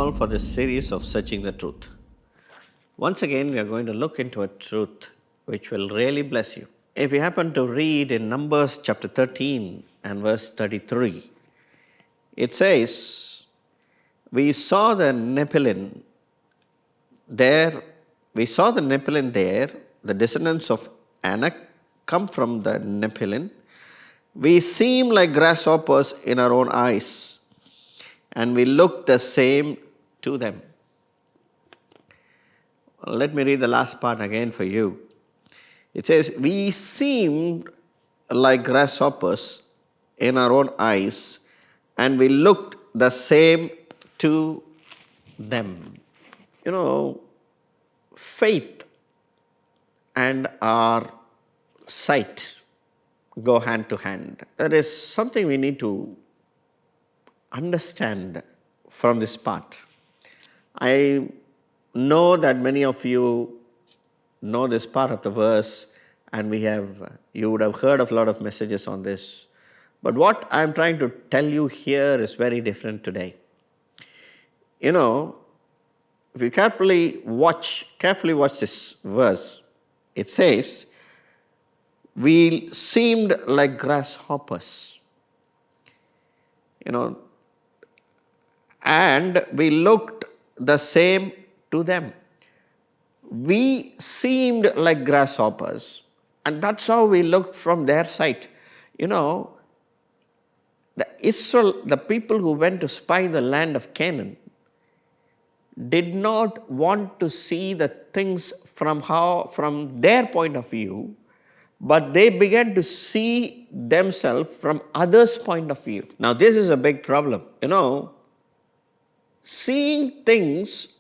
all for this series of Searching the Truth. Once again, we are going to look into a truth which will really bless you. If you happen to read in Numbers chapter 13 and verse 33, it says, we saw the Nephilim there, the descendants of Anak come from the Nephilim. We seem like grasshoppers in our own eyes, and we look the same to them. Let me read the last part again for you. It says, we seemed like grasshoppers in our own eyes, and we looked the same to them. You know, faith and our sight go hand to hand. There is something we need to understand from this part. I know that many of you know this part of the verse, and you would have heard of a lot of messages on this. But what I'm trying to tell you here is very different today. You know, if you carefully watch this verse, it says, we seemed like grasshoppers, you know, and we looked the same to them. We seemed like grasshoppers, and that's how we looked from their side. You know, the people who went to spy the land of Canaan did not want to see the things from their point of view, but they began to see themselves from others' point of view. Now, this is a big problem. You know, seeing things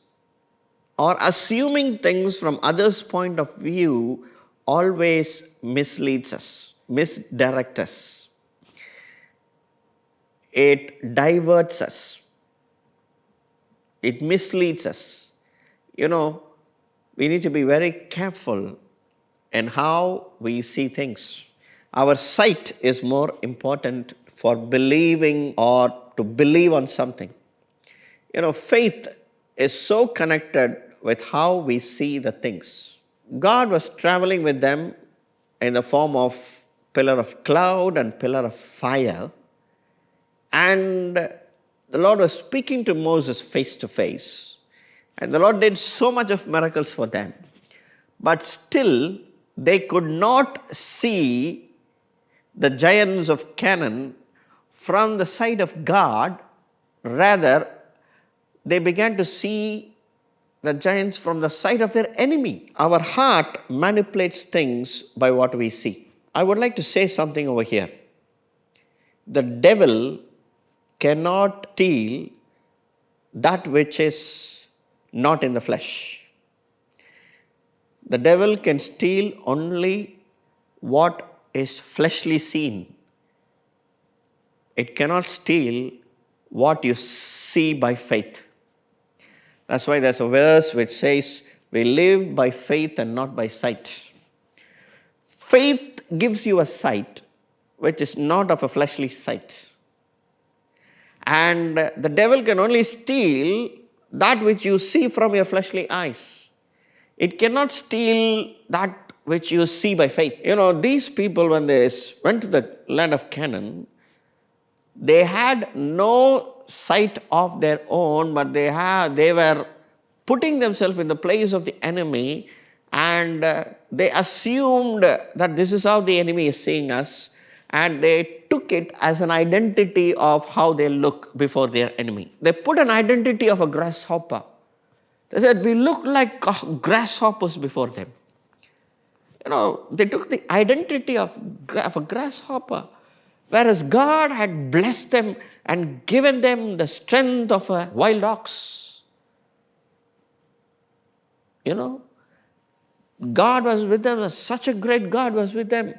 or assuming things from others' point of view always misleads us, misdirects us. It diverts us. It misleads us. You know, we need to be very careful in how we see things. Our sight is more important for believing or to believe on something. You know, faith is so connected with how we see the things. God was traveling with them in the form of pillar of cloud and pillar of fire, and the Lord was speaking to Moses face to face, and the Lord did so much of miracles for them. But still, they could not see the giants of Canaan from the side of God. Rather, they began to see the giants from the side of their enemy. Our heart manipulates things by what we see. I would like to say something over here. The devil cannot steal that which is not in the flesh. The devil can steal only what is fleshly seen. It cannot steal what you see by faith. That's why there's a verse which says, we live by faith and not by sight. Faith gives you a sight which is not of a fleshly sight. And the devil can only steal that which you see from your fleshly eyes. It cannot steal that which you see by faith. You know, these people, when they went to the land of Canaan, they had no sight of their own, but they were putting themselves in the place of the enemy, and they assumed that this is how the enemy is seeing us, and they took it as an identity of how they look before their enemy. They put an identity of a grasshopper. They said, we look like grasshoppers before them. You know, they took the identity of a grasshopper, whereas God had blessed them and given them the strength of a wild ox. You know, God was with them, such a great God was with them.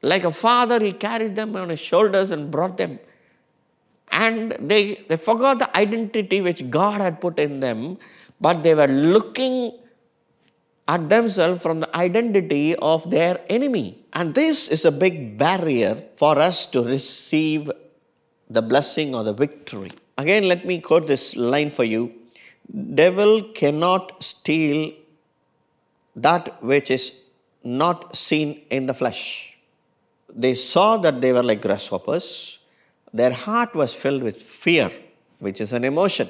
Like a father, he carried them on his shoulders and brought them. And they forgot the identity which God had put in them, but they were looking at themselves from the identity of their enemy. And this is a big barrier for us to receive the blessing or the victory. Again, let me quote this line for you. Devil cannot steal that which is not seen in the flesh. They saw that they were like grasshoppers. Their heart was filled with fear, which is an emotion.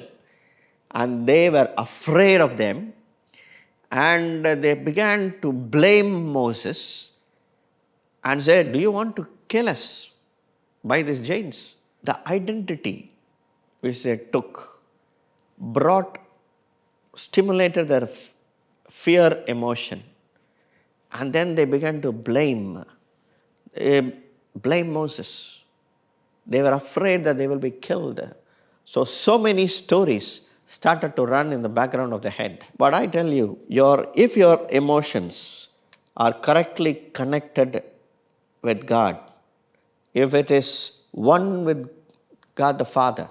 And they were afraid of them. And they began to blame Moses and said, "Do you want to kill us by these giants?" The identity which they took stimulated their fear emotion. And then they began to blame Moses. They were afraid that they will be killed. So many stories started to run in the background of the head. But I tell you, if your emotions are correctly connected with God, if it is one with God the Father,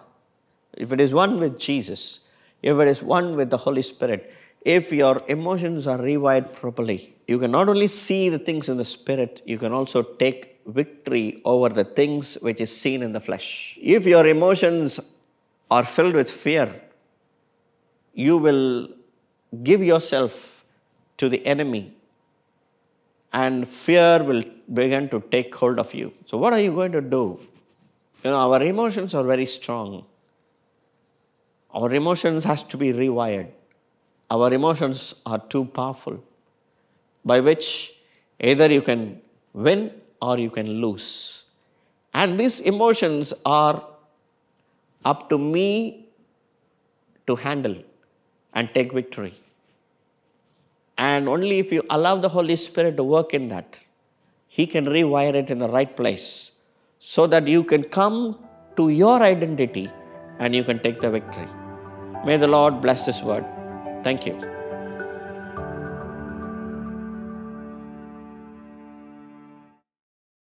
if it is one with Jesus, if it is one with the Holy Spirit, if your emotions are rewired properly, you can not only see the things in the Spirit, you can also take victory over the things which is seen in the flesh. If your emotions are filled with fear, you will give yourself to the enemy and fear will begin to take hold of you. So what are you going to do? Our emotions are very strong. Our emotions has to be rewired. Our emotions are too powerful, by which either you can win or you can lose. And these emotions are up to me to handle and take victory. And only if you allow the Holy Spirit to work in that, He can rewire it in the right place so that you can come to your identity and you can take the victory. May the Lord bless this word. Thank you.